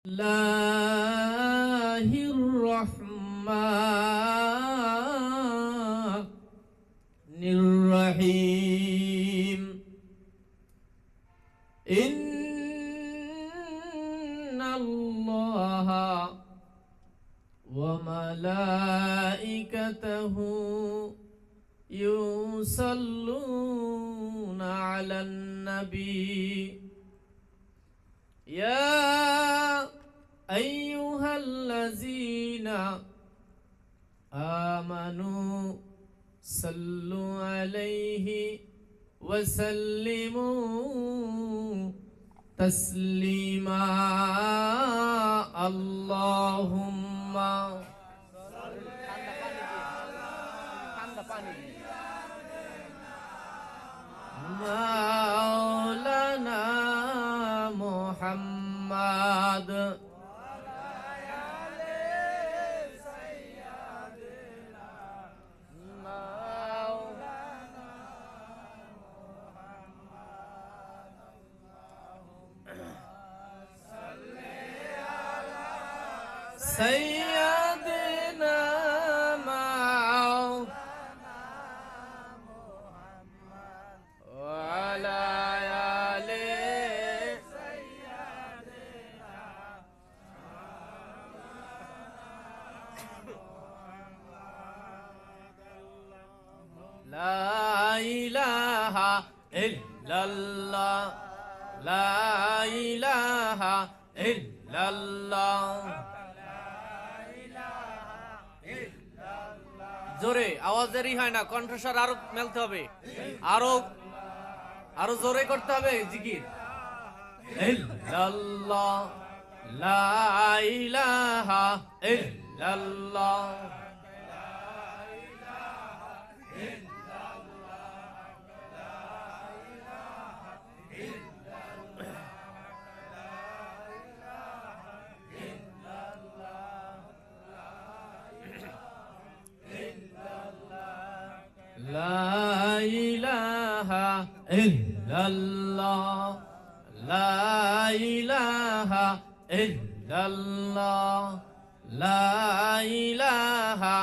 Allahir Rahmanir Rahim. Inna Allaha wa malaikatahu yusalluna 'alan nabi. Ya ayyuhallazina amanu sallu alayhi wa sallimu taslima. Allahumma Maulana Muhammad Sayyidina La ilaha illallah, la ilaha illallah. জোরে আওয়াজ দেরি হয় না, কণ্ঠস্বর আরো মেলতে হবে, আরো আরো জোরে করতে হবে জিকির। ইল্লাল্লাহ, লা ইলাহা ইল্লাল্লাহ। La ilaha illallah, la ilaha illallah, la ilaha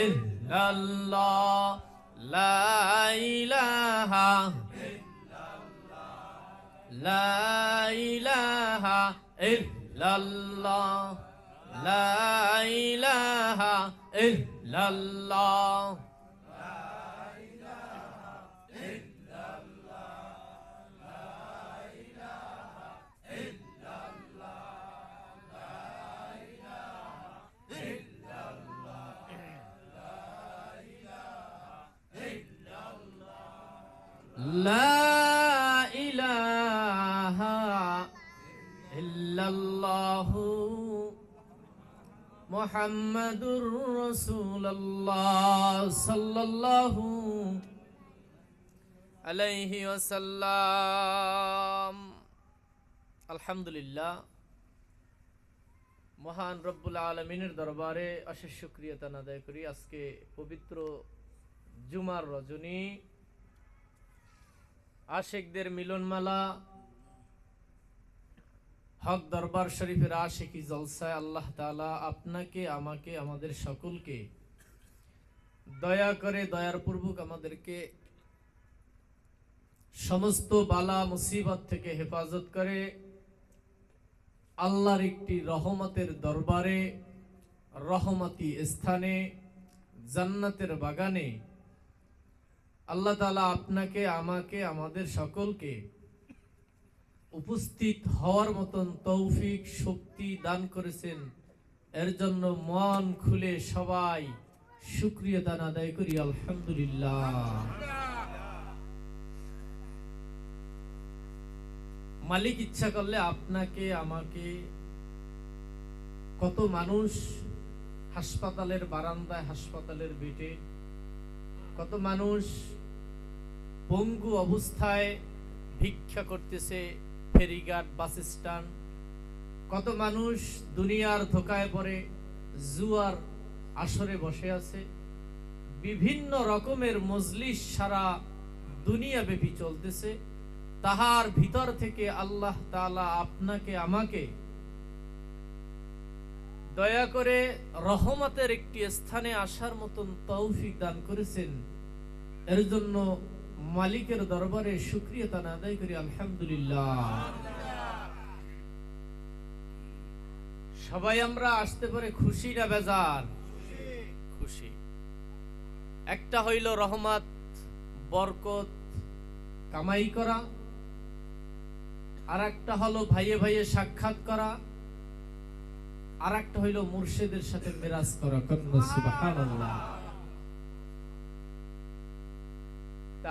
illallah, la ilaha illallah, la ilaha illallah, la ilaha illallah. La ilaha illallah Muhammadur Rasulullah sallallahu alayhi wasallam. আলহামদুলিল্লাহ, মহান রব্বুল আলামিনের দরবারে অশেষ শুকরিয়া আদায় করি। আজকে পবিত্র জুমার রজনী, আশিকদের মিলনমালা, হক দরবার শরীফের আশিকি জলসায় আল্লাহ তাআলা আপনাকে, আমাকে, আমাদের সকলকে দয়া করে, দয়ার পূর্বক আমাদেরকে সমস্ত বালা মুসিবত থেকে হেফাজত করে আল্লাহর একটি রহমতের দরবারে, রহমতি স্থানে, জান্নাতের বাগানে আল্লাহ তাআলা আপনাকে, আমাকে, আমাদের সকলকে উপস্থিত হওয়ার মতন তৌফিক, শক্তি দান করেছেন। এর জন্য মন খুলে সবাই শুকরিয়া দান আদায় করি আলহামদুলিল্লাহ। মালিক ইচ্ছা করলে আপনাকে, আমাকে, কত মানুষ হাসপাতালের বারান্দায়, হাসপাতালের বেডে, কত মানুষ পঙ্গু অবস্থায় ভিক্ষা করতেছে ফেরিঘাট, বাস স্ট্যান্ড, কত মানুষ দুনিয়ার ধোকায় পড়ে জুয়ার আসরে বসে আছে, বিভিন্ন রকমের মজলিস সারা দুনিয়া ব্যাপী চলতেছে। তাহার ভিতর থেকে আল্লাহ তাআলা আপনাকে, আমাকে দয়া করে রহমতের একটি স্থানে আসার মতন তৌফিক দান করেছেন। এর জন্য মালিকের দরবারে শুকরিয়া তান আদায় করি আলহামদুলিল্লাহ। সবাই আমরা আসতে পারে খুশি না বেজার? খুশি। একটা হইল রহমত বরকত কামাই করা, আর একটা হলো ভাইয়ে ভাইয়ে সাক্ষাৎ করা, আর একটা হইল মুর্শিদের সাথে মিরাজ করা। সুবহানাল্লাহ।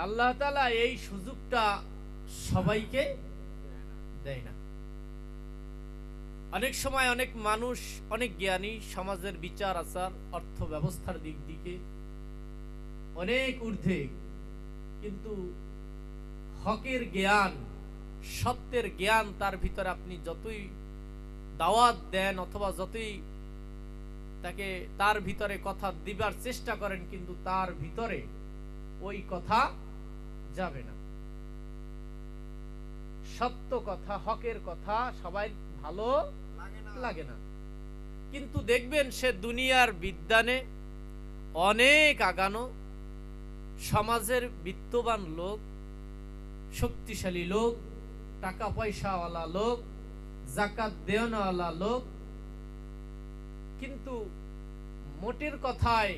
আল্লাহ তাআলা এই সুযোগটা সবাইকে দেয় না। অনেক সময় অনেক মানুষ অনেক জ্ঞানী, সমাজের বিচার আচার অর্থ ব্যবস্থার দিক দিকে অনেক ঊর্ধ্বে, কিন্তু হকের জ্ঞান সত্যের জ্ঞান তার ভিতরে আপনি যতই দাওয়াত দেন অথবা যতই তাকে তার ভিতরে কথা দিবার চেষ্টা করেন, কিন্তু তার ভিতরে ওই কথা যাবে না। সত্য কথা হকের কথা সবাই ভালো লাগে না, কিন্তু দেখবেন সে দুনিয়ার বিদ্যানে অনেক আগানো, সমাজের বিত্তবান লোক, শক্তিশালী লোক, টাকা পয়সাওয়ালা লোক, যাকাত দেওয়ানওয়ালা লোক, কিন্তু মোটের কথায়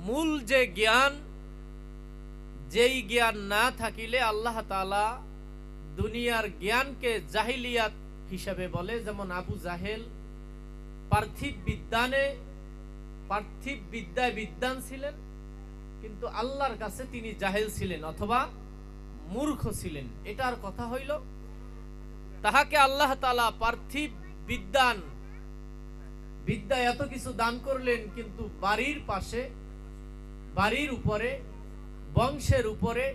মূল যে জ্ঞান, যেই জ্ঞান না থাকিলে আল্লাহ তাআলা দুনিয়ার জ্ঞানকে জাহিলিয়াত হিসাবে বলে। যেমন আবু জাহেল পার্থিব বিদ্যায় বিদ্বান ছিলেন, কিন্তু আল্লাহর কাছে তিনি জাহেল ছিলেন অথবা মূর্খ ছিলেন। এটার কথা হইল তাহাকে আল্লাহ তাআলা পার্থিব বিদ্যা এত কিছু দান করলেন, কিন্তু বাড়ির পাশে, বাড়ির উপরে, বংশের উপরে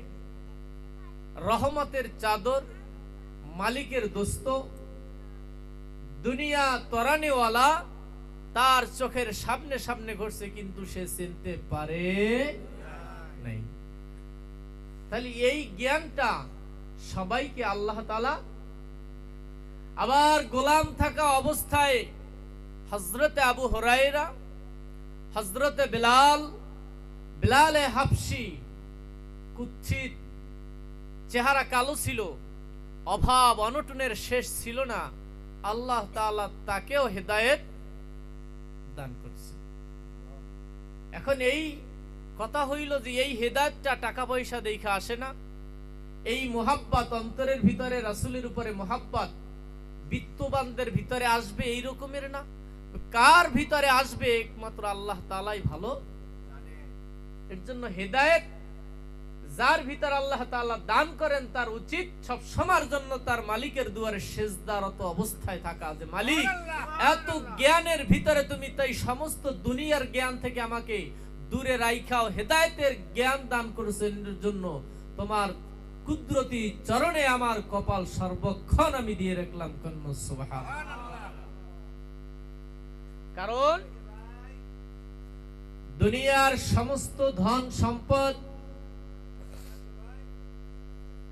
রহমতের চাদর, মালিকের দোস্ত, দুনিয়া তরানেওয়ালা তার চোখের সামনে সামনে ঘটছে, কিন্তু সে চিনতে পারে নাই। তাহলে এই জ্ঞানটা সবাইকে আল্লাহ তাআলা, আবার গোলাম থাকা অবস্থায় হযরতে আবু হুরায়রা, হযরতে বিলালে হাবশী, কুৎসিত চেহারা, কালো ছিল, অভাব অনটনের শেষ ছিল না, আল্লাহ তাআলা তাকেও হেদায়েত দান করছে। এখন এই কথা হইল যে এই হেদায়েতটা টাকা পয়সা দেখে আসে না। এই মুহাব্বত অন্তরের ভিতরে, রাসূলের উপরে মুহাব্বত বিত্তবানদের ভিতরে আসবে এই রকমের না। কার ভিতরে আসবে একমাত্র আল্লাহ তাআলাই ভালো জানেন। এর জন্য হেদায়েত যার ভিতর আল্লাহ তাআলা দান করেন, তার উচিত সব সময়ের জন্য তার মালিকের দুয়ারে সিজদারত অবস্থায় থাকা, যে মালিক এত জ্ঞানের ভিতরে তুমি তাই সমস্ত দুনিয়ার জ্ঞান থেকে আমাকে দূরে রাইখাও, হেদায়েতের জ্ঞান দান করেছেন, এর জন্য তোমার কুদরতি চরণে আমার কপাল সর্বক্ষণ আমি দিয়ে রাখলাম। সুবহানাল্লাহ। কারণ দুনিয়ার সমস্ত ধন সম্পদ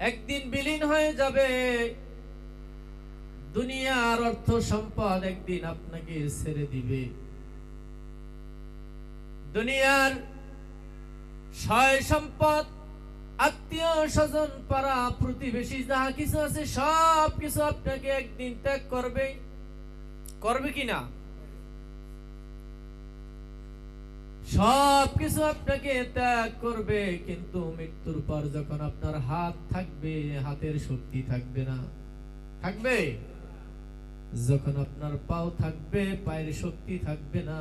একদিন বিলীন হয়ে যাবে, দুনিয়ার অর্থ সম্পদ একদিন আপনাকে ছেড়ে দিবে। দুনিয়ার সয় সম্পদ, আত্মীয় স্বজন, পাড়া প্রতিবেশী যা কিছু আছে সব কিছু আপনাকে একদিন ত্যাগ করবে। করবে কিনা? সব কিছু আপনাকে ত্যাগ করবে, কিন্তু মৃত্যুর পর যখন আপনার হাত থাকবে, হাতের শক্তি থাকবে না। থাকবে? যখন আপনার পাও থাকবে, পায়ের শক্তি থাকবে না।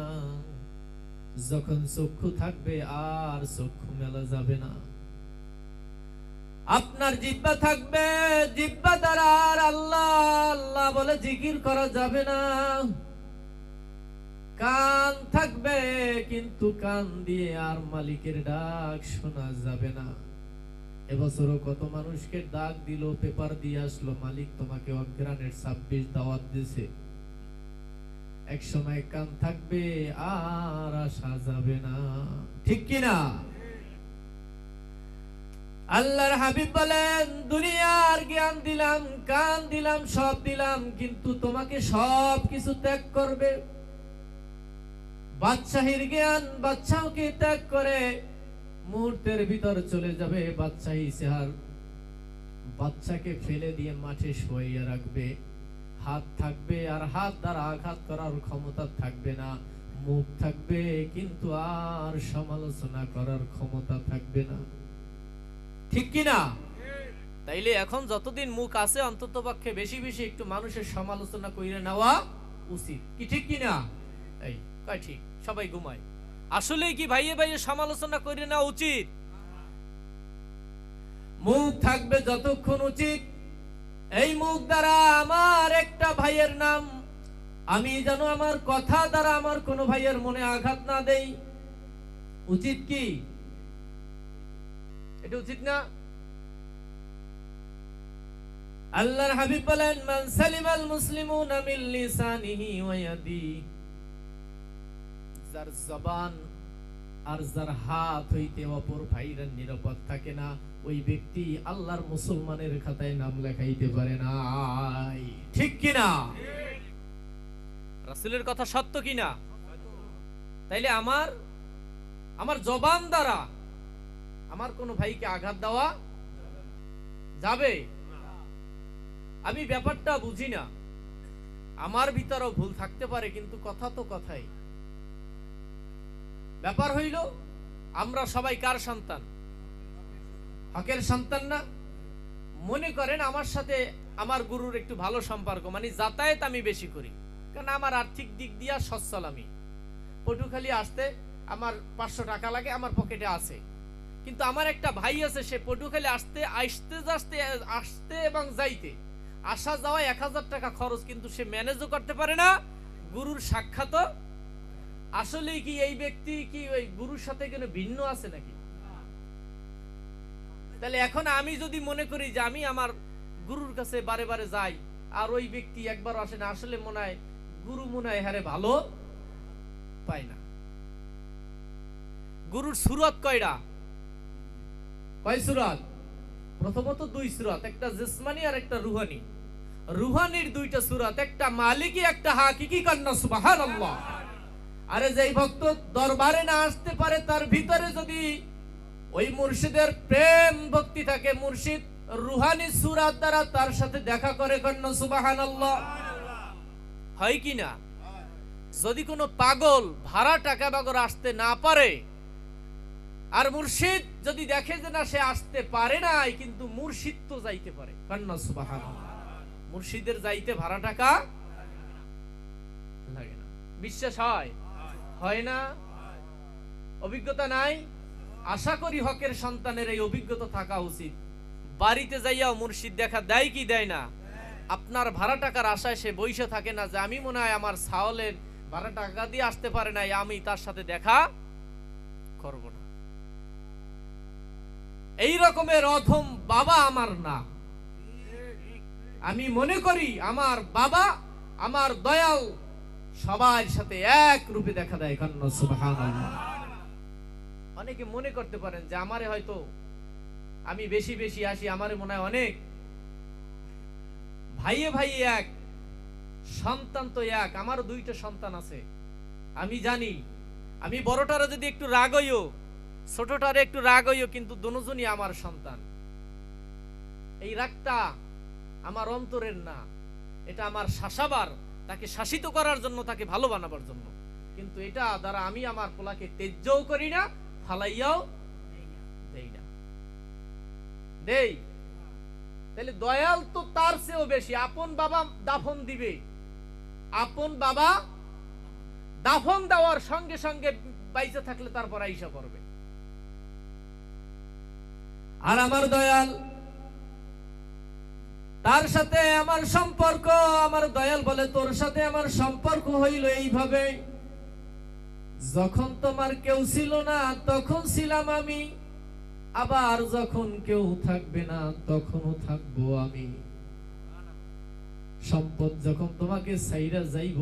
যখন চক্ষু থাকবে, আর চক্ষু মেলা যাবে না। আপনার জিহ্বা থাকবে, জিহ্বা দ্বারা আর আল্লাহ আল্লাহ বলে জিকির করা যাবে না। কান থাকবে, কিন্তু কান দিয়ে আর মালিকের ডাক শোনা যাবে না। এবছরও কত মানুষকে ডাক দিল, পেপার দিয়ে আসলো, মালিক তোমাকে অজ্ঞানের 26 দাওয়াত দিয়েছে। এক সময় কান থাকবে, আর আসা যাবে না। ঠিক কিনা? আল্লাহর হাবিব বলেন, দুনিয়ার জ্ঞান দিলাম, কান দিলাম, সব দিলাম, কিন্তু তোমাকে সব কিছু ত্যাগ করবে। বাদশাহীর জ্ঞান বাদশাহকে ত্যাগ করে মুহূর্তের ভিতর চলে যাবে বাদশাহী চেহার। বাচ্চাকে ফেলে দিয়ে মাঠে শুইয়ে রাখবে। হাত থাকবে আর হাত দ্বারা আঘাত করার ক্ষমতা থাকবে না। মুখ থাকবে কিন্তু আর সমালোচনা করার ক্ষমতা থাকবে না। ঠিক কি না? তাইলে এখন যতদিন মুখ আছে অন্তত পক্ষে বেশি বেশি একটু মানুষের সমালোচনা কইরে নেওয়া উচিত। কি ঠিক কি না? এই কয় ঠিক। সবাই ঘুমায়। আসলেই কি ভাইয়ে ভাইয়ে সমালোচনা কইরে নেওয়া উচিত? মুখ থাকবে যতক্ষণ উচিত। এই মুখ দ্বারা আমার একটা ভাইয়ের নাম আমি যেন আমার কথা দ্বারা আমার কোন ভাইয়ের মনে আঘাত না দেই। উচিত কি? এটা উচিত না? আল্লাহর হাবিব বলেন, মান সালিমাল মুসলিমুনা মিন লিসানিহি ওয়া ইয়াদিহি, যার জবান আর যার হাত হইতে অপর ভাইরা নিরাপদ থাকে না, ওই ব্যক্তি আল্লাহর মুসলমানের খাতায় নাম লেখাইতে পারে না। ঠিক কিনা? রাসূলের কথা সত্য কিনা? তাইলে আমার জবান দ্বারা আমার কোন ভাইকে আঘাত দেওয়া যাবে? আমি ব্যাপারটা বুঝি না। আমার ভিতরেও ভুল থাকতে পারে, কিন্তু কথা তো কথাই। ব্যাপার হইল আমরা সবাই কার সন্তান? হকের সন্তান না? মনে করেন আমার সাথে আমার গুরুর একটু ভালো সম্পর্ক, মানে যাতায়াত আমি বেশি করি, কারণ আমার আর্থিক দিক দিয়া সচ্ছল। আমি পটুখালি আসতে আমার 500 টাকা লাগে, আমার পকেটে আছে। কিন্তু আমার একটা ভাই আছে, সে পটুখালি আসতে এবং যাইতে, আসা যাওয়া 1000 টাকা খরচ, কিন্তু সে ম্যানেজও করতে পারে না, গুরুর সাক্ষাৎ। আসলে কি এই ব্যক্তি কি ওই গুরুর সাথে কোনো ভিন্ন আছে নাকি? তাহলে এখন আমি যদি মনে করি যে আমি আমার গুরুর কাছে বারে বারে যাই, আর ওই ব্যক্তি একবার আসে না, আসলে মনে হয় গুরু মনে হয় হারে ভালো পায় না। গুরুর সুরত কয়টা? কয় সুরত? প্রথমত 2 সুরত, একটা জিসমানি আর একটা রুহানি। রুহানির 2টা সুরত, একটা মালিকি একটা হাকিকি। কান্না সুবহানাল্লাহ। আরে যেই ভক্ত দরবারে না আসতে পারে, তার ভিতরে যদি ওই মুর্শিদের প্রেম ভক্তি থাকে, মুর্শিদ রুহানি সুরাত দ্বারা তার সাথে দেখা করে। কান্না সুবহানাল্লাহ। হয় কি না? যদি কোনো পাগল ভাড়া টাকা বাগর আসতে না পারে, আর মুর্শিদ যদি দেখে যে না সে আসতে পারে নাই, কিন্তু মুর্শিদ তো যাইতে পারে। কান্না সুবহানাল্লাহ। মুর্শিদের যাইতে ভাড়া টাকা লাগে না। বিশ্বাস হয়? হয় না? অভিজ্ঞতা নাই? আশা করি হকের সন্তানের এই অভিজ্ঞতা থাকা উচিত। বাড়িতে যাইয়াও মুর্শিদ দেখা দেয় কি দেয় না? আপনার ভাড়া টাকার আশায় সে বইসে থাকে না যে আমি মনে হয় আমার ছাওলের ভাড়া টাকা দিয়ে আসতে পারে নাই, আমি তার সাথে দেখা করব না। এই রকমের অধম বাবা আমার না। আমি মনে করি আমার বাবা, আমার দয়াল সবার সাথে এক রূপে দেখা দেয়। কান্না সুবহানাল্লাহ। অনেকে মনে করতে পারেন যে আমারে হয়তো আমি বেশি বেশি আসি, আমারে মনে হয় অনেক। ভাইয়ে ভাইয়ে এক, সন্তান তো এক। আমারও 2টা সন্তান আছে। আমি জানি আমি বড়টারে যদি একটু রাগ হইও, ছোটটারে একটু রাগ হইও, কিন্তু দুজনই আমার সন্তান। এই রাগটা আমার অন্তরের না, এটা আমার শাসাবার, তাকে শাসিত করার জন্য, তাকে ভালো বানাবার জন্য। কিন্তু এটা দ্বারা আমি আমার পোলাকে তেজ্যও করি না, ফালাইয়াও দেই না। দেই। তাহলে দয়াল তো তার চেয়েও বেশি। আপন বাবা দাফন দিবে, আপন বাবা দাফন দেওয়ার সঙ্গে সঙ্গে বাইচে থাকলে তারপর আইসা করবে। আর আমার দয়াল, তার সাথে আমার সম্পর্ক, আমার দয়াল বলে তোর সাথে আমার সম্পর্ক হইল এইভাবে, যখন তোমার কেউ ছিল না তখন ছিলাম আমি, আবার যখন কেউ থাকবে না তখনও থাকবো আমি। সম্পদ যখন তোমাকে ছাইরা যাইব,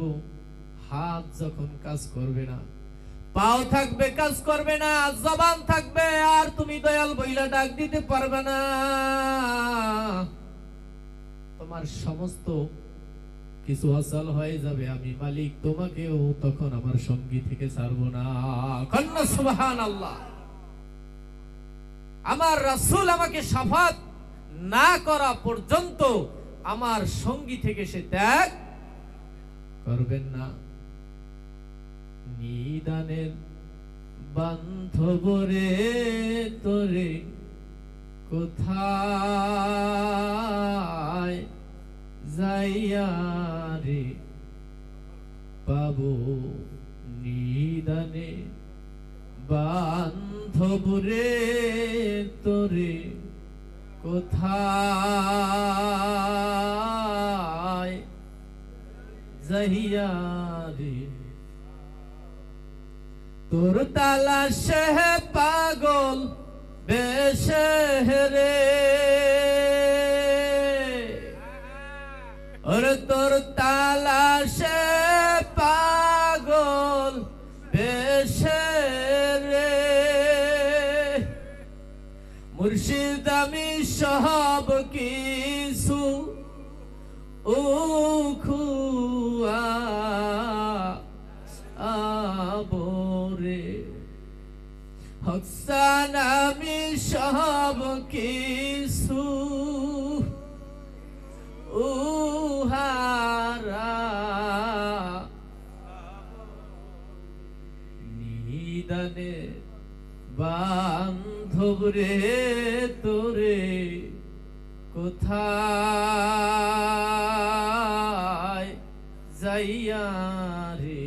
হাত যখন কাজ করবে না, পাও থাকবে কাজ করবে না, জবান থাকবে আর তুমি দয়াল বইলা ডাক দিতে পারবে না। তোমার সমস্ত কিছু অচল হয়ে যাবে, আমি মালিক তোমাকেও তখন আমার সঙ্গী থেকে ছাড়বো না। কন্যা সুবহানাল্লাহ। আমার রাসূল আমাকে শাফাত না করা পর্যন্ত আমার সঙ্গী থেকে সে ত্যাগ করবেন না। নিদানের বান্ধবরে তোরে কোথায় যাইয়া রে পাবো, নিদানে বান্ধবরে তোরে কোথায় যাইয়া রে, তোর তালাশে পাগল বেশে রে, ওরে তোর তালাশে পাগল বেশে রে, মুর্শিদ আমি সব কিছু উখুয়া আবরে, হকসান আমি সব কিছু উহারা, নিদানে বান্ধব রে তোরে কোথায় যাইয়া রে,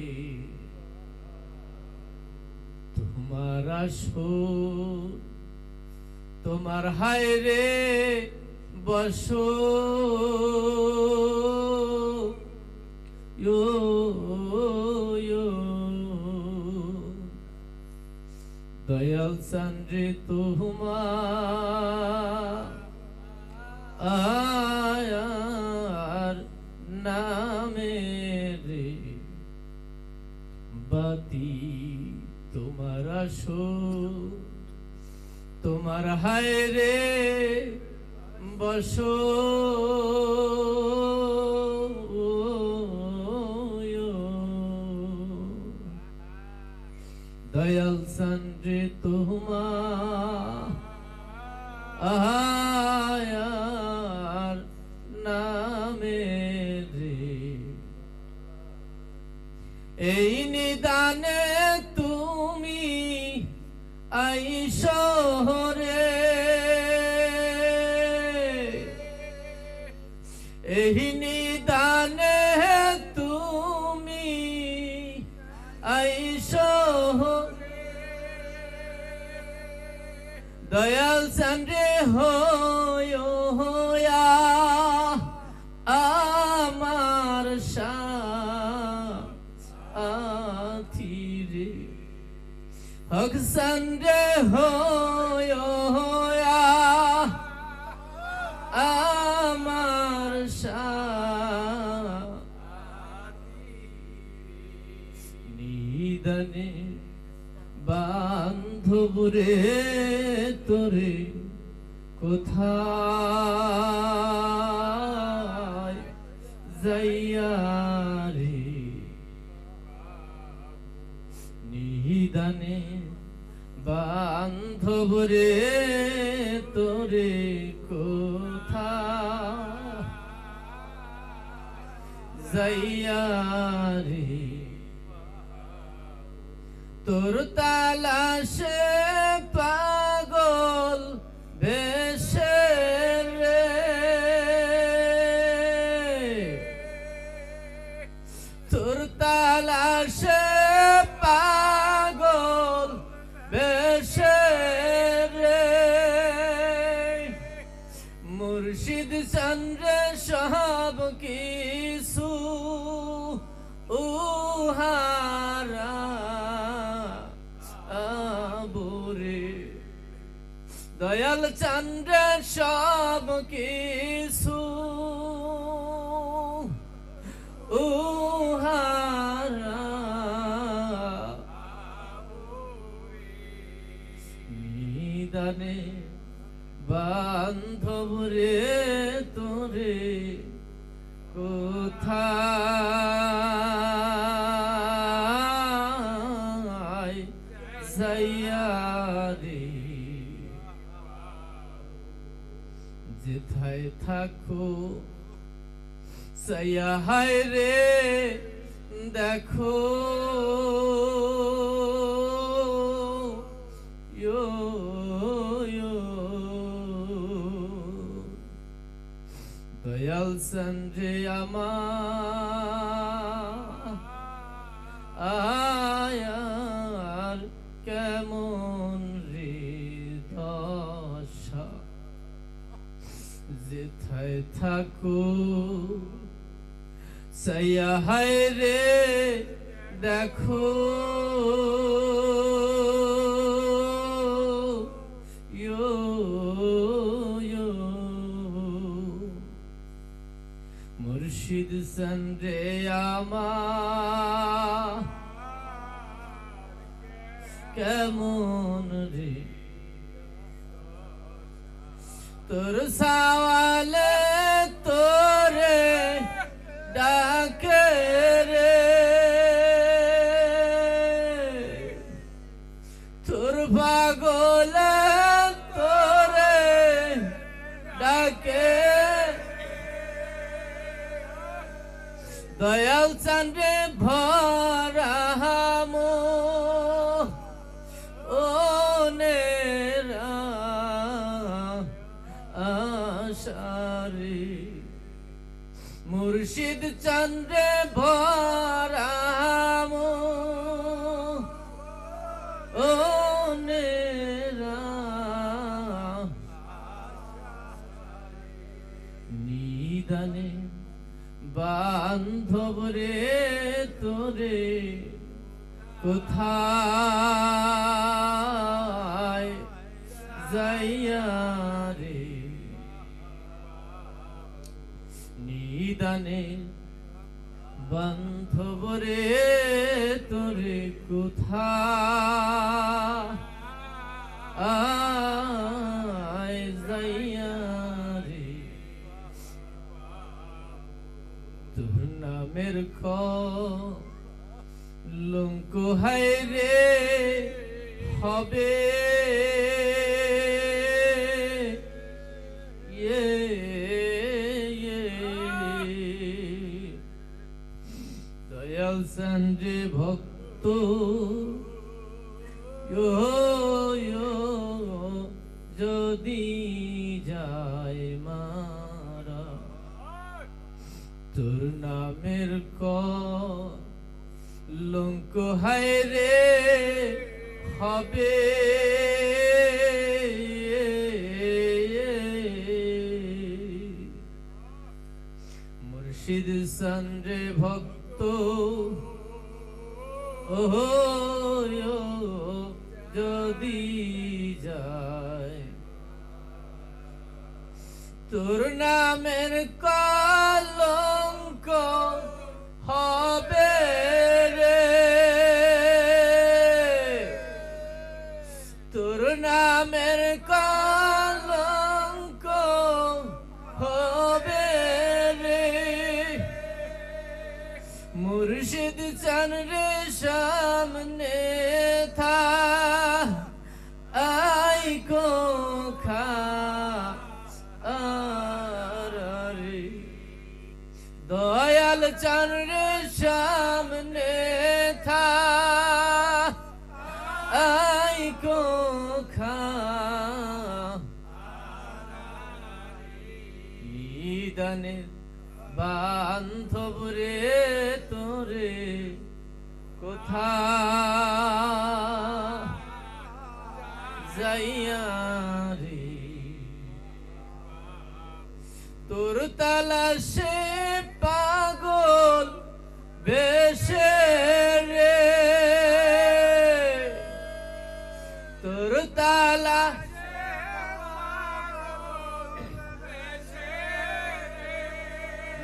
তোমার আসর তোমার হায় রে বসো, দয়াল চান্দ্রে তোমার আয়ার নামে রে বাতি তোমার আসর তোমার হায় রে বসো, দয়াল চান্দ্রে তোমার আয়ার নামে রে, এই নিদানে তুমি আইসো রে, এই নিদানে তুমি আইসো, দয়াল চান্দ্রে হইয়া আমার সাথী রে, হক চান্দ্রে হইয়া আমার নিদানে বান্ধব রে তোরে কোথায় যাইয়া রে, নিদানে বান্ধব রে তোরে কোথায় যাইয়া রে, তোর তালাশে পাগল বেশে রে, তোর তালাশে পাগল বেশে রে, মুর্শিদ চন্দ্রে সব কিছু উহারা আবরে, দয়াল চন্দ্রে সব কিছু উহারা নিদানে বান্ধব রে তোরে কোথায় যাইয়া রে, যেথায় থাকো সাইয়া হায় রে দেখো, দয়াল সঞ্জে আমার কেমন রে দশা, যেথায় থাকো সাইয়া হায় রে দেখো, মুর্শিদ সঞ্জে আমার কেমন রে, তোর সওয়ালে তোরে ডাকে রে, তোর পাগলে তোরে ডাকে, দয়াল চাঁদে ভরা মনের আশারে, মুর্শিদ চন্দ্রে ভরা মনের নিদানে বান্ধব রে তোরে কোথায় যাইয়া রে, নিদানে বান্ধব রে তোরে কোথায় যাইয়া রে, তোর নামের কলঙ্ক হায় রে হবে, দয়াল সঞ্জে ভক্ত যদি যায় মারা, তোর নামের কলঙ্ক হায় রে হবে, মুর্শিদ সঞ্জে ভক্ত যদি যায়, তোর নামের কলঙ্ক হবে রে, তোর নামের কলঙ্ক হবে রে, মুর্শিদ চন্দ্রে সামনে থা আই কো খা রে, দয়াল চন্দ্রে সামনে থা আই কো খা, নিদানে বান্ধব রে তোরে কোথায় যাইয়া রে, তোর তালাশে পাগল বেশে রে, তোর তালা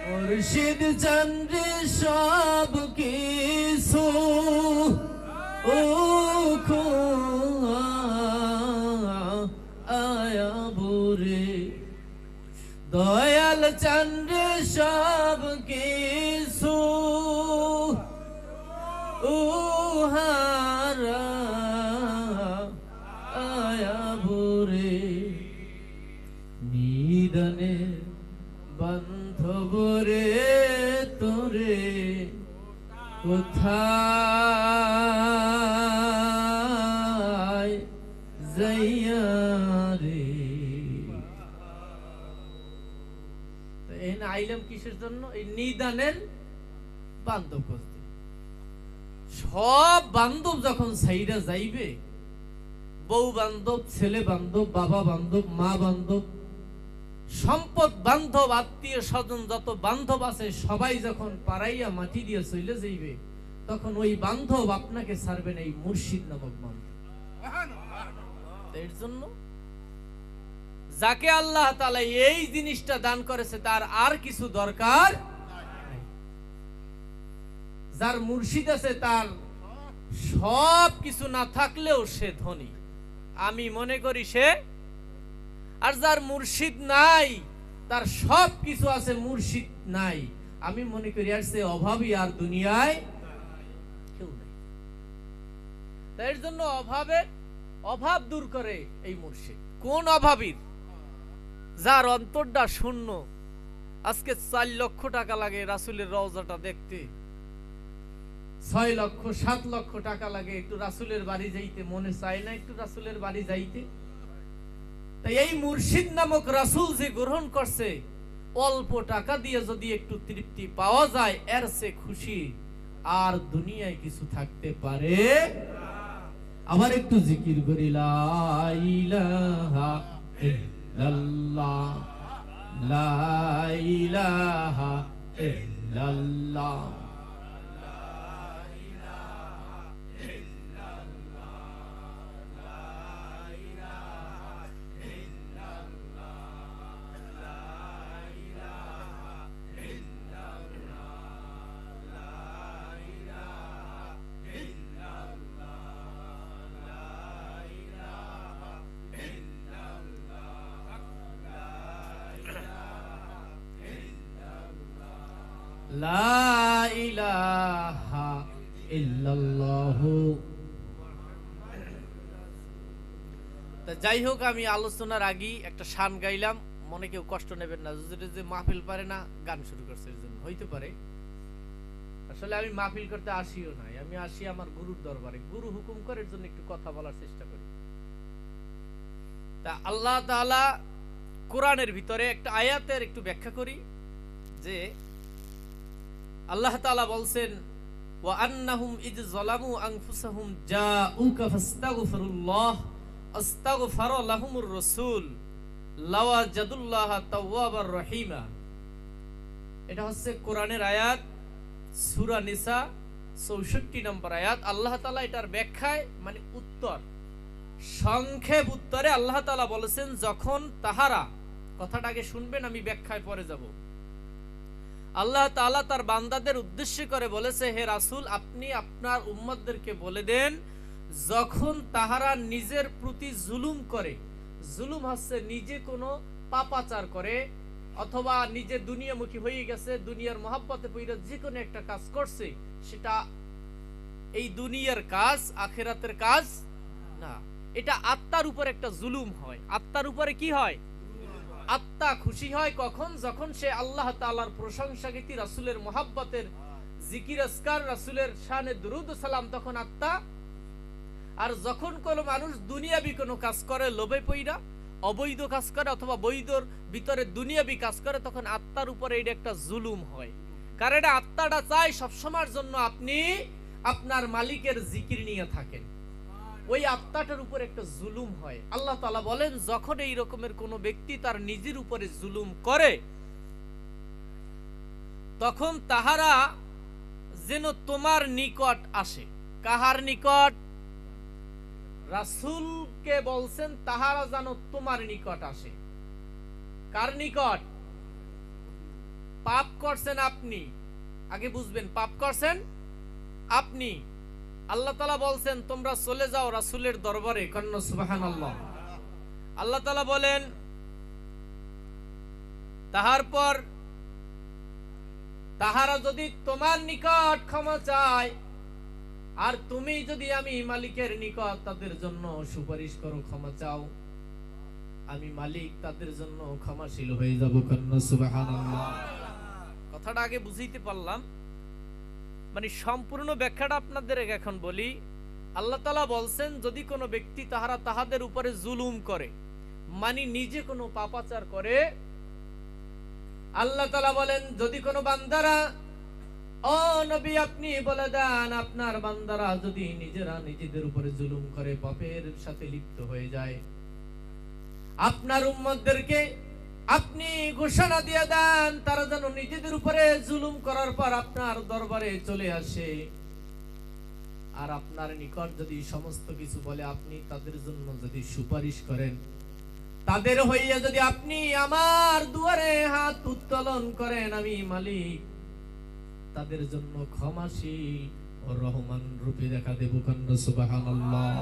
মুর্শিদ চন্দ্রে সব কিছু চান্দ্রে সব কিছু উহারা আয়াবুরে নিদানে বান্ধবরে তোরে কোথায় যাইয়া রে। আইলাম কিসের জন্য? এই নিদানের বান্ধব খুঁজতে। সব বান্ধব যখন সাইরা যাইবে, বউ বান্ধব, ছেলে বান্ধব, বাবা বান্ধব, মা বান্ধব, সম্পদ বান্ধব, আত্মীয় স্বজন যত বান্ধব আছে সবাই যখন পাড়াইয়া মাটি দিয়ে চলে যাইবে, তখন ওই বান্ধব আপনাকে ছাড়বে না, এই মুর্শিদ নামক বান্ধব। এর জন্য যাকে আল্লাহ তাআলা এই জিনিসটা দান করেছে তার আর কিছু দরকার নাই। যার মুর্শিদ আছে তার সব কিছু না থাকলেও সে ধনী, আমি মনে করি সে। আর যার মুর্শিদ নাই, তার সব কিছু আছে, মুর্শিদ নাই, আমি মনে করি আর সে অভাবী আর দুনিয়ায় কেউ নাই। তাই জন্য অভাব দূর করে এই মুর্শিদ। কোন অভাবীর? যার অন্তরটা শূন্য। আজকে 4 লক্ষ টাকা লাগে রাসূলের রওজাটা দেখতে, 6 লক্ষ 7 লক্ষ টাকা লাগে একটু রাসূলের বাড়ি যাইতে, মনে চায় না একটু রাসূলের বাড়ি যাইতে? তাই এই মুর্শিদ নামক রাসূল যে গ্রহণ করছে, অল্প টাকা দিয়ে যদি একটু তৃপ্তি পাওয়া যায়, এর চেয়ে খুশি আর দুনিয়ায় কিছু থাকতে পারে। আবার একটু জিকির করি, লা ইলাহা ইল্লাল্লাহ, লা ইলাহা ইল্লাল্লাহ। লা ইলাহা ইল্লাল্লাহ। যাই হোক, আমি আলোচনার আগে একটা শান গাইলাম, মনে কেউ কষ্ট নেবেন না। যে মাহফিল পারে না, গান শুরু করছে, এর জন্য হইতে পারে। আসলে আমি মাহফিল করতে আসিও নাই, আমি আসি আমার গুরুর দরবারে, গুরু হুকুম করে, এর জন্য একটু কথা বলার চেষ্টা করি। তা আল্লাহ তাআলা কোরআনের ভিতরে একটা আয়াতের একটু ব্যাখ্যা করি, যে আল্লাহ তাআলা বলছেন, ওয়া আন্নাহুম ইয যালামু আনফুসাহুম জাউকা ফাস্তাগফিরুল্লাহ আস্তাগফারা লাহুমুর রাসূল লাওয়াজাদুল্লাহা তাওয়াবার রহিমা। এটা হচ্ছে কোরআনের আয়াত, সূরা নিসা 64 নম্বর আয়াত। আল্লাহ তাআলা এটার ব্যাখ্যায় মানে উত্তর, সংক্ষেপ উত্তরে আল্লাহ তাআলা বলেছেন, যখন তাহারা, কথাটাকে শুনবেন, আমি ব্যাখ্যায় পরে যাব। আল্লাহ তাআলা তার বান্দাদের উদ্দেশ্য করে বলেছে, হে রাসূল, আপনি আপনার উম্মতদেরকে বলে দেন, যখন তাহারা নিজের প্রতি জুলুম করে, জুলুম হচ্ছে নিজে কোনো পাপাচার করে, অথবা নিজে দুনিয়ামুখী হয়ে গেছে, দুনিয়ার মহব্বতে পইরা যে কোনো একটা কাজ করছে, সেটা এই দুনিয়ার কাজ, আখিরাতের কাজ না, এটা আত্মার উপর একটা জুলুম হয়। আত্মার উপরে কি হয়? আত্মা খুশি হয় কখন? যখন সে আল্লাহ তাআলার প্রশংসা গীতি, রাসূলের মহব্বতের জিকির আজকার, রাসূলের শানে দুরূদ ও সালাম, তখন আত্মা। আর যখন কোনো মানুষ দুনিয়াবি কোনো কাজ করে, লোভে পইরা অবৈধ কাজ করে, অথবা বৈধর ভিতরে দুনিয়াবি কাজ করে, তখন আত্মার উপরে এটা একটা জুলুম হয়। কারণ এটা আত্মাটা চায় সবসময়ের জন্য আপনি আপনার মালিকের জিকির নিয়ে থাকেন, ওই আত্মাটার উপর একটা জুলুম হয়। আল্লাহ তাআলা বলেন, যখন এই রকমের কোন ব্যক্তি তার নিজের উপরে জুলুম করে, তখন তাহারা যেন তোমার নিকট আসে। কাহার নিকট? রাসূলকে বলছেন তাহারা যেন তোমার নিকট আসে। কার নিকট? পাপ করছেন আপনি, আগে বুঝবেন, পাপ করছেন আপনি। আল্লাহ তাআলা বলছেন তোমরা চলে যাও রাসূলের দরবারে, কন্না সুবহানাল্লাহ। আল্লাহ তাআলা বলেন, তাহার তাহারা যদি তোমার নিকট ক্ষমা চায়, আর তুমি যদি আমি মালিকের নিকট তাদের জন্য সুপারিশ করো, ক্ষমা চাও, আমি মালিক তাদের জন্য ক্ষমাশীল হয়ে যাব। কন্যা সুবহানাল্লাহ। কথাটা আগে বুঝাইতে পারলাম, মানে সম্পূর্ণ ব্যাখ্যাটা আপনাদের এখন বলি। আল্লাহ তাআলা বলছেন, যদি কোনো ব্যক্তি তাহাদের উপরে জুলুম করে, মানে নিজে কোনো পাপাচার করে, আল্লাহ তাআলা বলেন, যদি কোনো বান্দারা, ও নবী আপনি বলে দেন, আপনার বান্দারা যদি নিজেরা নিজেদের উপরে জুলুম করে, পাপের সাথে লিপ্ত হয়ে যায়, আপনার উম্মতদেরকে আপনি ঘোষণা দিয়ে দেন, তারা যেন নিজেদের উপরে জুলুম করার পর আপনার দরবারে চলে আসে, আর আপনার নিকট যদি সমস্ত কিছু বলে, আপনি তাদের জন্য যদি সুপারিশ করেন, তাদের হইয়া যদি আপনি আমার দুয়ারে হাত উত্তোলন করেন, আমি মালিক তাদের জন্য ক্ষমাশীল ও রহমান রূপে দেখা দেব। কন্যা সুবহানাল্লাহ।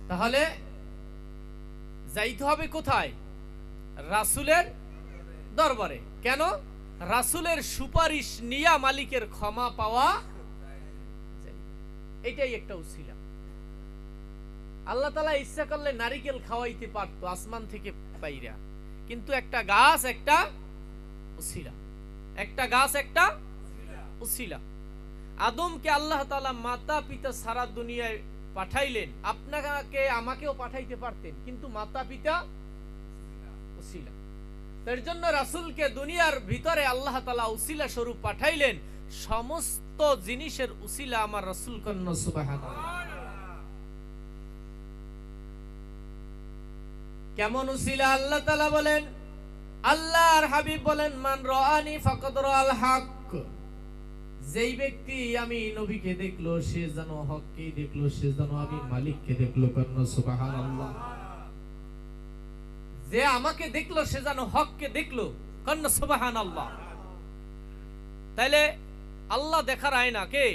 তাহলে যাইতে হবে কোথায়? রাসূলের দরবারে। কেন? রাসূলের সুপারিশ নিয়া মালিকের ক্ষমা পাওয়া, এটাই একটা উসিলা। আল্লাহ তাআলা ইচ্ছা করলে নারিকেল খাওয়াইতে পারতো আসমান থেকে পাইরা, কিন্তু একটা গাছ একটা উসিলা, একটা গাছ একটা উসিলা। আদমকে আল্লাহ তাআলা মাতা পিতা সারা দুনিয়ায় পাঠাইলেন, আপনাকে আমাকেও পাঠাইতে পারতেন, কিন্তু মাতা পিতা উসিলা। তার জন্য রাসূলকে দুনিয়ার ভিতরে আল্লাহ তাআলা উসিলা স্বরূপ পাঠাইলেন। সমস্ত জিনিসের উসিলা আমার রাসূল। কন্যা সুবহানাল্লাহ। কেমন উসিলা? আল্লাহ তাআলা বলেন, আল্লাহর হাবিব বলেন, মান রাআনি ফাকাদ রাআল হক। যেই ব্যক্তি আমি নবীকে দেখলো, সে যেন হককে দেখলো, সে যেন আমি মালিককে দেখলো। কন্যা সুবহানাল্লাহ। যে আমাকে দেখলো সে যেন হককে দেখলো। কন্যা সুবহানাল্লাহ। তাইলে আল্লাহ দেখার আয়না কে?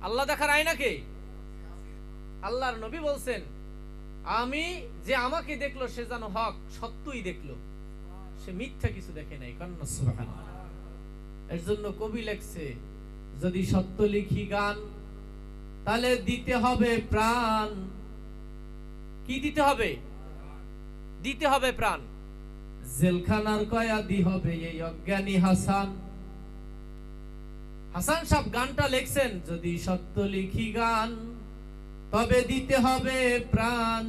আল্লাহ দেখার আয়না কে? আল্লাহর নবী বলছেন, আমি যে আমাকে দেখলো সে যেন হক সত্যই দেখলো, সে মিথ্যা কিছু দেখে নাই। কন্যা সুবহানাল্লাহ। এর জন্য কবি লেখছে, যদি সত্য লিখি গান, তাহলে দিতে হবে প্রাণ। কি দিতে হবে? দিতে হবে প্রাণ। জেলখানার কয়েদি হবে এই অজ্ঞানী হাসান। হাসান সাহেব গানটা লেখছেন, যদি সত্য লিখি গান, তবে দিতে হবে প্রাণ।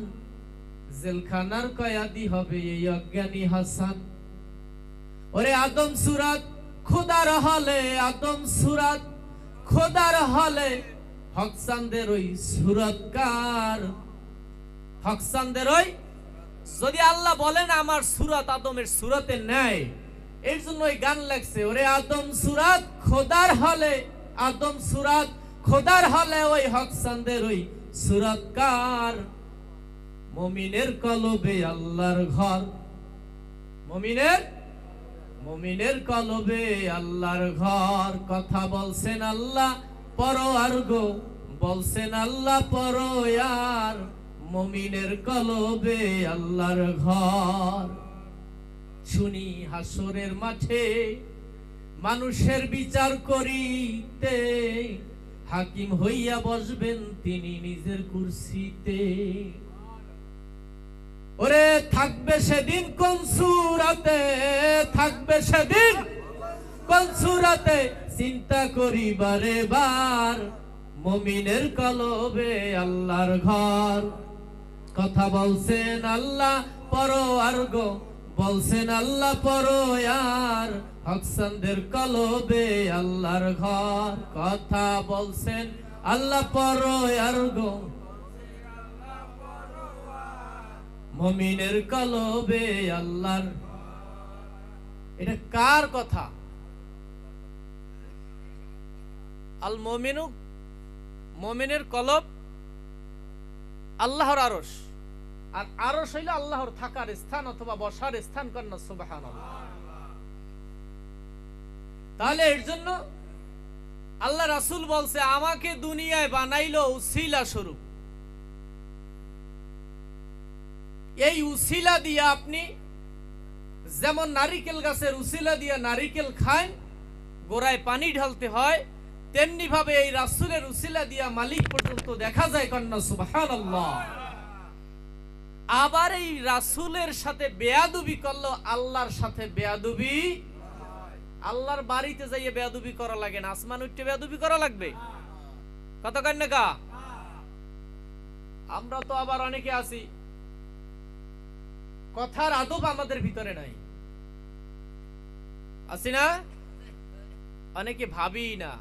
জেলখানার কয়েদি হবে এই অজ্ঞানী হাসান। ওরে আদম সুরাত খোদার হলে, আদম সুরাত খোদার হলে, হকসানদের ওই সুরতকার, হকসানদের ওই, যদি আল্লাহ বলেন আমার সুরাত আদমের সুরাতে নেয়, এর জন্য ওই গান লাগছে, ওরে আদম সুরাত খোদার হলে, আদম সুরাত খোদার হলে, ওই হকসানদের ওই সুরতকার। মুমিনের কলবে আল্লাহর ঘর, মুমিনের কলবে আল্লাহর ঘর। কথা বলছেন আল্লাহ পরোয়ার গো, বলছেন আল্লাহ পরোয়ার। মুমিনের কলবে আল্লাহর ঘর। শুনি হাসরের মাঠে মানুষের বিচার করিতে, হাকিম হইয়া বসবেন তিনি নিজের কুরসিতে। ওরে থাকবে সেদিন কোন সূরাতে, থাকবে সেদিন কোন সূরাতে, চিন্তা করি বারে বার। মুমিনের কলবে আল্লাহর ঘর। কথা বলছেন আল্লাহ পরোয়ার গো, বলছেন আল্লাহ পরোয়ার। হকসানদের কলবে আল্লাহর ঘর। কথা বলছেন আল্লাহ পরোয়ার গো, মুমিনের কলবে আল্লাহর। এটা কার কথা? আল মুমিনু, মুমিনের কলব আল্লাহর আরশ, আর আরশ হইল আল্লাহর থাকার স্থান অথবা বসার স্থান। কন্যা সুবহানাল্লাহ। তাহলে এর জন্য আল্লাহ রাসূল বলছে আমাকে দুনিয়ায় বানাইলো উসিলা স্বরূপ। এই উসিলা দিয়ে আপনি যেমন নারিকেল গাছের উসিলা দিয়ে নারিকেল খান, গোড়ায় পানি ঢালতে হয়, তেমনি ভাবে এই রাসূলের উসিলা দিয়া মালিক পর্যন্ত দেখা যায়। কন্যা সুবহানাল্লাহ। আবার এই রাসূলের সাথে বেয়াদবি করলো আল্লাহর সাথে বেয়াদবি। আল্লাহর বাড়িতে যাইয়ে বেয়াদবি করা লাগে না, আসমান উঠতে বেয়াদবি করা লাগবে? কত কন্যা? আমরা তো আবার অনেকে আছি কথার আদব আমাদের ভিতরে নাই, আছি না? অনেকে ভাবি না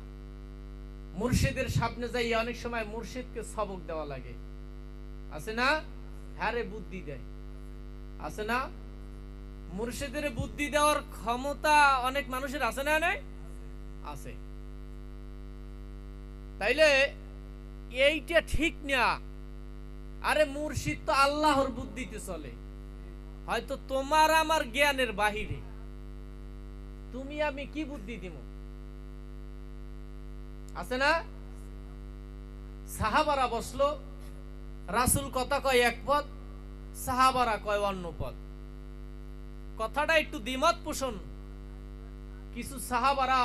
মুর্শিদের সামনে যাই অনেক সময় মুর্শিদকে সবক দেওয়া লাগে, আছে না? হ্যারে বুদ্ধি দেয়, আছে না? মুর্শিদের বুদ্ধি দেওয়ার ক্ষমতা অনেক মানুষের আছে না? নাই আছে। তাইলে এইটা ঠিক না। আরে মুর্শিদ তো আল্লাহর বুদ্ধিতে চলে, হয়তো তোমার আমার জ্ঞানের বাহিরে। তুমি আমি কি বুদ্ধি দিব? আছে না? সাহাবারা বসলো, রাসূল কথা কয় এক পথ, সাহাবারা কয় অন্য পথ। কথাটা একটু দ্বিমত পোষণ, কিছু সাহাবারা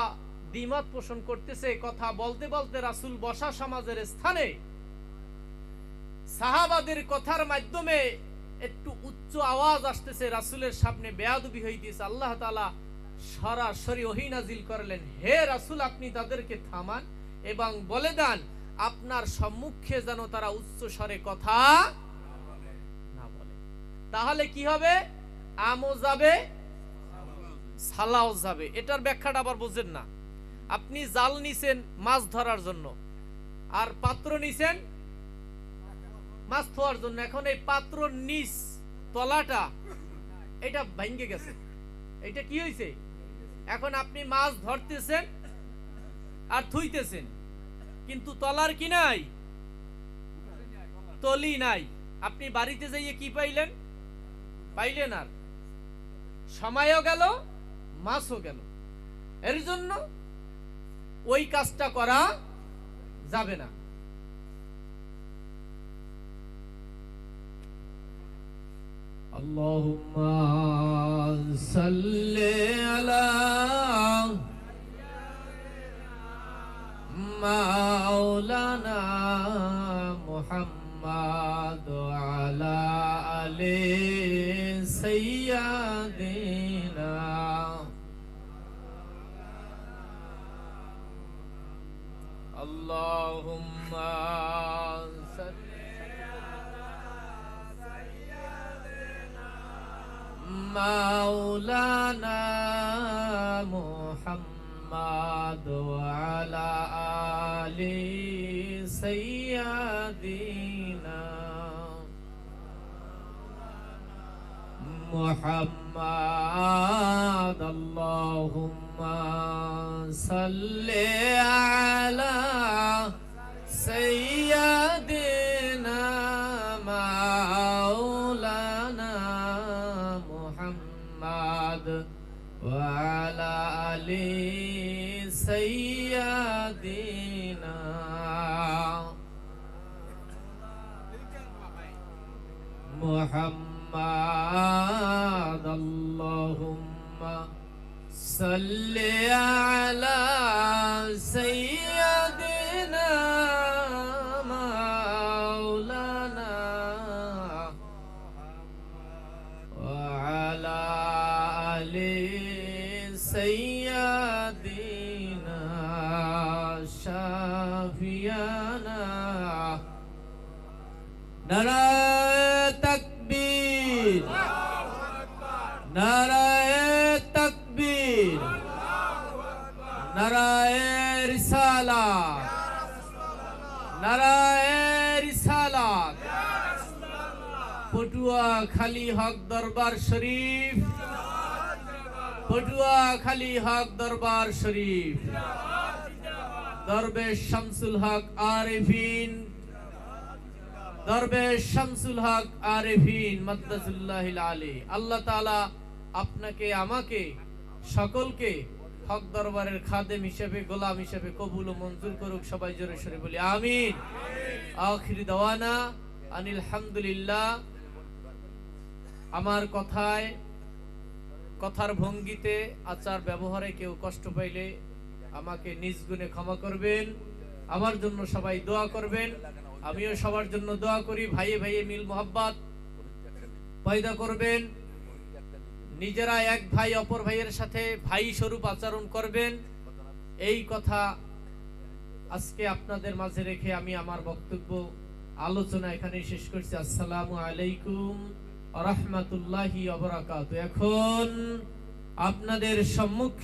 দ্বিমত পোষণ করতেছে। কথা বলতে বলতে রাসূল বসা সমাজের স্থানে সাহাবাদের কথার মাধ্যমে একটু উচ্চ আওয়াজ আসতেছে, রাসূলের সামনে বেয়াদবি হইতেছে। আল্লাহ তাআলা সরাসরি ওহী নাজিল করলেন, হে রাসূল আপনি তাদেরকে থামান এবং বলে দেন আপনার সম্মুখে যেন তারা উচ্চ স্বরে কথা না বলে। তাহলে কি হবে? আমও যাবে, সালাও যাবে। এটার ব্যাখ্যাটা আবার বুঝেন না। আপনি জাল নিছেন মাছ ধরার জন্য, আর পাত্র নিছেন মাছ ধোয়ার জন্য। এখন এই পাত্র নিচ তলাটা এটা ভেঙে গেছে, এটা কি হয়েছে? এখন আপনি মাছ ধরতেছেন আর থুইতেছেন, কিন্তু তলার কি নাই, তলি নাই। আপনি বাড়িতে যাইয়ে কি পাইলেন? পাইলেন আর সময়ও গেল, মাছও গেল। এর জন্য ওই কাজটা করা যাবে না। আল্লাহুম্মা সাল্লি আলা মাওলানা মুহাম্মাদ ওয়া আলা আলি সাইয়্যিদিনা আল্লাহুম্মা মাওলানা মুহাম্মাদ ওয়া আলা আলি সাইয়্যিদিনা মুহাম্মাদ। আল্লাহুম্মা সাল্লি আলা সাইয়্যিদিনা মাওলানা মুহাম্মাদ ওয়া আলা আলি সাইয়্যিদিনা মুহাম্মাদ। আল্লাহুম্মা সাল্লি আলা সাইয়্যিদিনা মাওলানা ওয়া আলা আলি সাইয়্যিদিনা শাফিয়ানা। নারায়ে তাকবীর, নারায়ে তাকবীর, নারায়ে রিসালাত, নারায়ে রিসালাত। পটুয়াখালী হক দরবার শরীফ, পটুয়াখালী হক দরবার শরীফ। দরবেশ শামসুল হক আরিফিন, দরবেশ শামসুল হক আরিফিন মাদ্দাসুল্লাহিল আলী। আল্লাহ তাআলা আপনাকে আমাকে সকলকে হক দরবারের খাদেম হিসেবে, গোলাম হিসেবে কবুল ও মঞ্জুর করুক। সবাই জোরে সোরে বলি আমিন। আখির দাওয়ানা আনিল হামদুলিল্লাহ। আমার কথার ভঙ্গিতে, আচার ব্যবহারে কেউ কষ্ট পাইলে আমাকে নিজ গুণে ক্ষমা করবেন। আমার জন্য সবাই দোয়া করবেন, আমিও সবার জন্য দোয়া করি। ভাইয়ে ভাইয়ে মিল মোহাব্বত পয়দা করবেন। নিজেরা এক ভাই অপর ভাইয়ের সাথে ভাই স্বরূপ আচরণ করবেন। এই কথা আজকে আপনাদের মাঝে রেখে আমি আমার বক্তব্য আলোচনা এখানেই শেষ করছি। আসসালামু আলাইকুম ওয়া রাহমাতুল্লাহি ওয়া বারাকাতুহু। এখন আপনাদের সম্মুখে